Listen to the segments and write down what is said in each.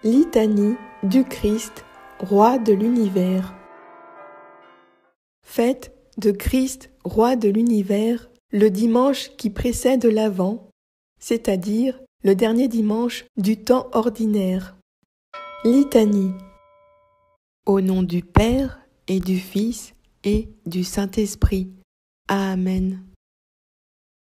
Litanie du Christ, Roi de l'univers. Fête de Christ, Roi de l'univers, le dimanche qui précède l'Avent, c'est-à-dire le dernier dimanche du temps ordinaire. Litanie. Au nom du Père et du Fils et du Saint-Esprit. Amen.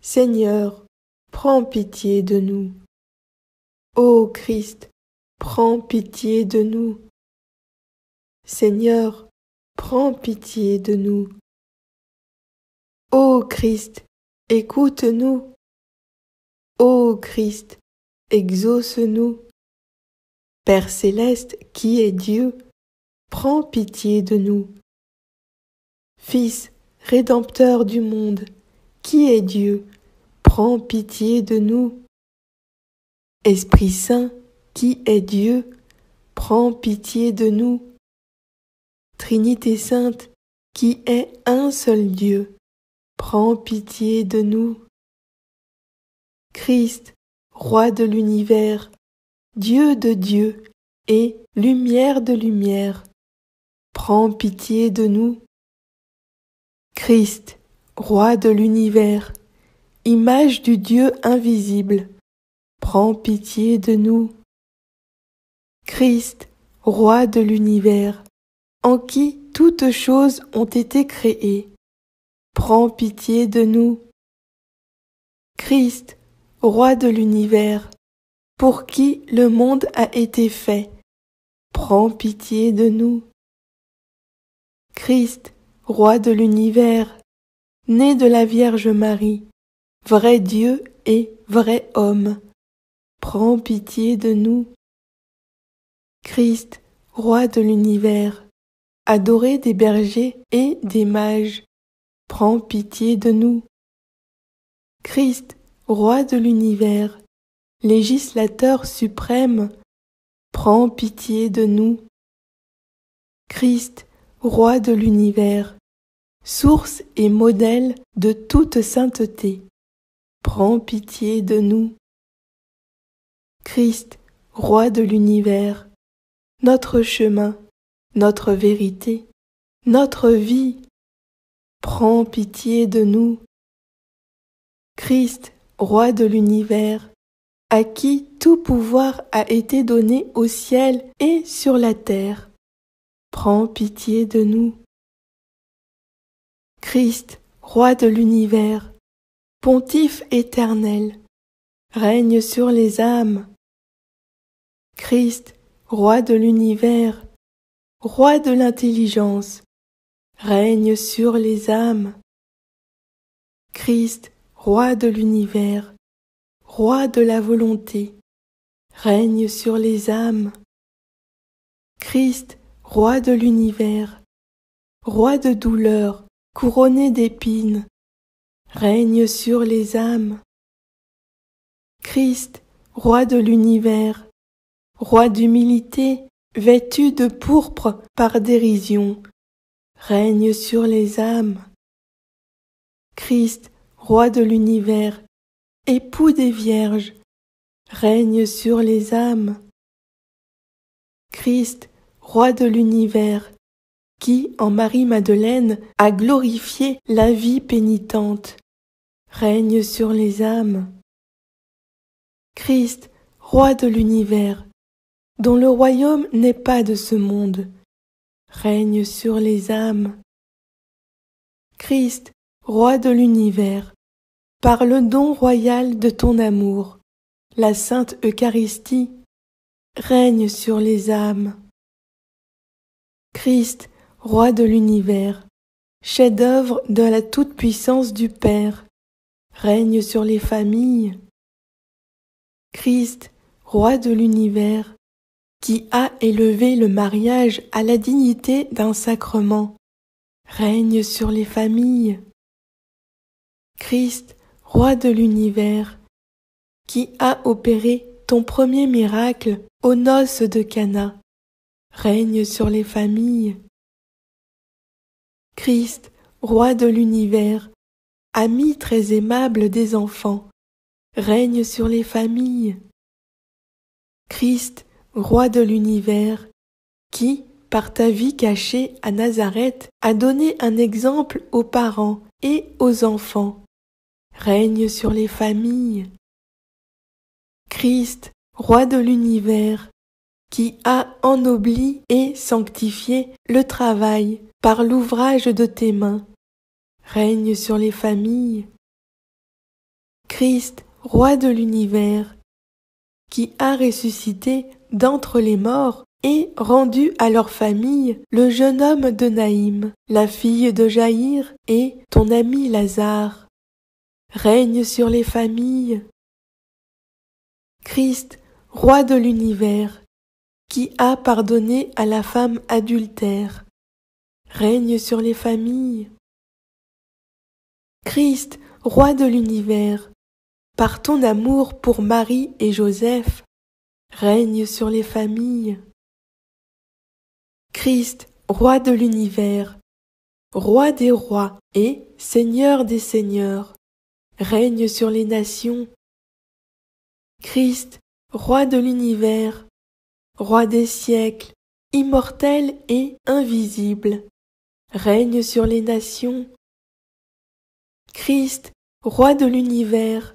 Seigneur, prends pitié de nous. Ô Christ, prends pitié de nous. Seigneur, prends pitié de nous. Ô Christ, écoute-nous. Ô Christ, exauce-nous. Père céleste qui est Dieu, prends pitié de nous. Fils, rédempteur du monde, qui est Dieu, prends pitié de nous. Esprit Saint, qui est Dieu, prends pitié de nous. Trinité Sainte, qui est un seul Dieu, prends pitié de nous. Christ, Roi de l'univers, Dieu de Dieu et lumière de lumière, prends pitié de nous. Christ, Roi de l'univers, image du Dieu invisible, prends pitié de nous. Christ, Roi de l'univers, en qui toutes choses ont été créées, prends pitié de nous. Christ, Roi de l'univers, pour qui le monde a été fait, prends pitié de nous. Christ, Roi de l'univers, né de la Vierge Marie, vrai Dieu et vrai homme, prends pitié de nous. Christ, Roi de l'univers, adoré des bergers et des mages, prends pitié de nous. Christ, Roi de l'univers, législateur suprême, prends pitié de nous. Christ, Roi de l'univers, source et modèle de toute sainteté, prends pitié de nous. Christ, Roi de l'univers, notre chemin, notre vérité, notre vie, prends pitié de nous. Christ, Roi de l'univers, à qui tout pouvoir a été donné au ciel et sur la terre, prends pitié de nous. Christ, Roi de l'univers, Pontife éternel, règne sur les âmes. Christ, Roi de l'univers, Roi de l'intelligence, règne sur les âmes. Christ, Roi de l'univers, Roi de la volonté, règne sur les âmes. Christ, Roi de l'univers, Roi de douleur, couronné d'épines, règne sur les âmes. Christ, Roi de l'univers, Roi d'humilité, vêtu de pourpre par dérision, règne sur les âmes. Christ, Roi de l'univers, époux des vierges, règne sur les âmes. Christ, Roi de l'univers, qui, en Marie-Madeleine, a glorifié la vie pénitente, règne sur les âmes. Christ, Roi de l'univers, dont le royaume n'est pas de ce monde, règne sur les âmes. Christ, Roi de l'univers, par le don royal de ton amour, la Sainte Eucharistie, règne sur les âmes. Christ, Roi de l'univers, chef-d'œuvre de la toute-puissance du Père, règne sur les familles. Christ, Roi de l'univers, qui a élevé le mariage à la dignité d'un sacrement, règne sur les familles. Christ, Roi de l'univers, qui a opéré ton premier miracle aux noces de Cana, règne sur les familles. Christ, Roi de l'univers, ami très aimable des enfants, règne sur les familles. Christ, Roi de l'univers, qui, par ta vie cachée à Nazareth, a donné un exemple aux parents et aux enfants, règne sur les familles. Christ, Roi de l'univers, qui a ennobli et sanctifié le travail par l'ouvrage de tes mains, règne sur les familles. Christ, Roi de l'univers, qui a ressuscité d'entre les morts et rendu à leur famille le jeune homme de Naïm, la fille de Jaïr et ton ami Lazare, règne sur les familles. Christ, Roi de l'univers, qui a pardonné à la femme adultère, règne sur les familles. Christ, Roi de l'univers, par ton amour pour Marie et Joseph, règne sur les familles. Christ, Roi de l'univers, Roi des rois et Seigneur des seigneurs, règne sur les nations. Christ, Roi de l'univers, Roi des siècles, immortel et invisible, règne sur les nations. Christ, Roi de l'univers,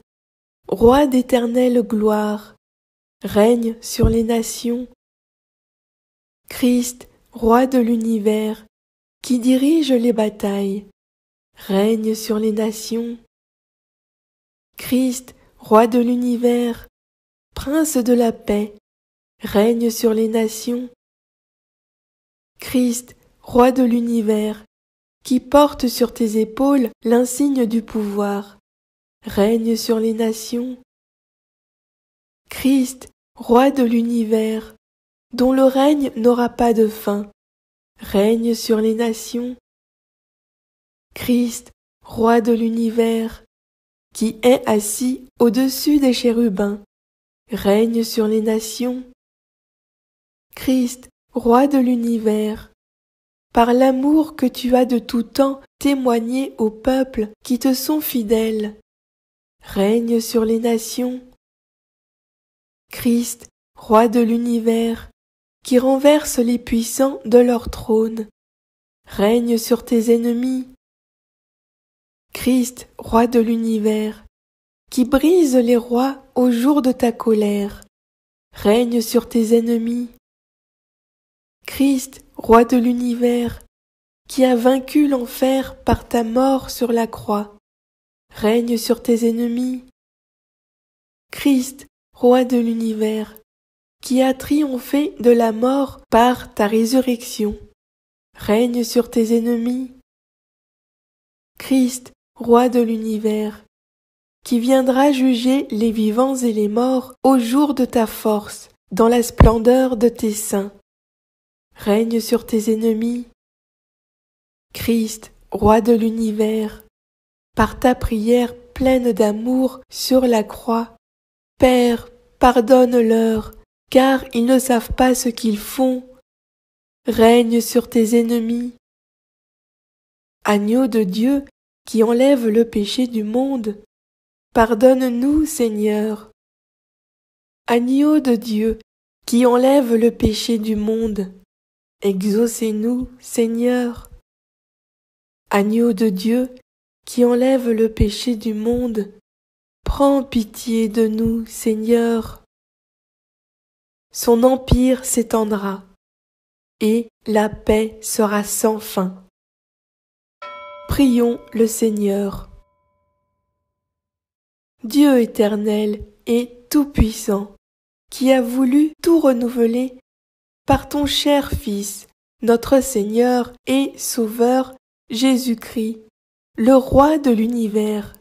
Roi d'éternelle gloire, règne sur les nations. Christ, Roi de l'univers, qui dirige les batailles, règne sur les nations. Christ, Roi de l'univers, Prince de la paix, règne sur les nations. Christ, Roi de l'univers, qui porte sur tes épaules l'insigne du pouvoir, règne sur les nations. Christ, Roi de l'univers, dont le règne n'aura pas de fin, règne sur les nations. Christ, Roi de l'univers, qui est assis au-dessus des chérubins, règne sur les nations. Christ, Roi de l'univers, par l'amour que tu as de tout temps témoigné aux peuples qui te sont fidèles, règne sur les nations. Christ, Roi de l'univers, qui renverse les puissants de leur trône, règne sur tes ennemis. Christ, Roi de l'univers, qui brise les rois au jour de ta colère, règne sur tes ennemis. Christ, Roi de l'univers, qui a vaincu l'enfer par ta mort sur la croix, règne sur tes ennemis. Christ, Roi de l'univers, qui a triomphé de la mort par ta résurrection, règne sur tes ennemis. Christ, Roi de l'univers, qui viendra juger les vivants et les morts au jour de ta force, dans la splendeur de tes saints, règne sur tes ennemis. Christ, Roi de l'univers, par ta prière pleine d'amour sur la croix, Père, pardonne-leur, car ils ne savent pas ce qu'ils font, règne sur tes ennemis. Agneau de Dieu, qui enlève le péché du monde, pardonne-nous, Seigneur. Agneau de Dieu, qui enlève le péché du monde, exaucez-nous, Seigneur. Agneau de Dieu, qui enlève le péché du monde, prends pitié de nous, Seigneur. Son empire s'étendra, et la paix sera sans fin. Prions le Seigneur. Dieu éternel et tout-puissant, qui a voulu tout renouveler par ton cher Fils, notre Seigneur et Sauveur Jésus-Christ, le Roi de l'univers,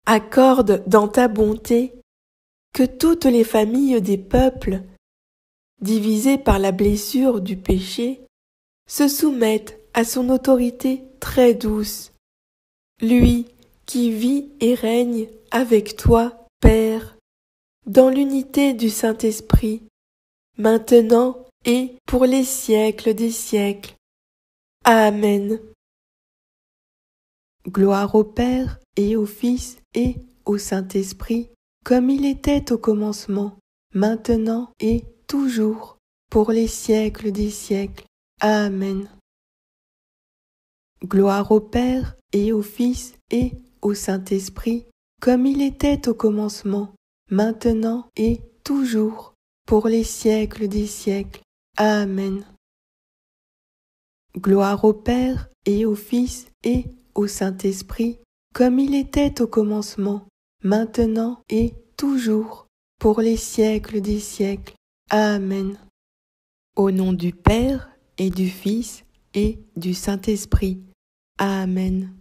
accorde dans ta bonté que toutes les familles des peuples, divisées par la blessure du péché, se soumettent à son autorité très douce. Lui qui vit et règne avec toi, Père, dans l'unité du Saint-Esprit, maintenant et pour les siècles des siècles. Amen. Gloire au Père et au Fils et au Saint-Esprit, comme il était au commencement, maintenant et toujours, pour les siècles des siècles. Amen. Gloire au Père et au Fils et au Saint-Esprit, comme il était au commencement, maintenant et toujours, pour les siècles des siècles. Amen. Gloire au Père et au Fils et au Saint-Esprit, comme il était au commencement, maintenant et toujours, pour les siècles des siècles. Amen. Au nom du Père et du Fils et du Saint-Esprit. Amen.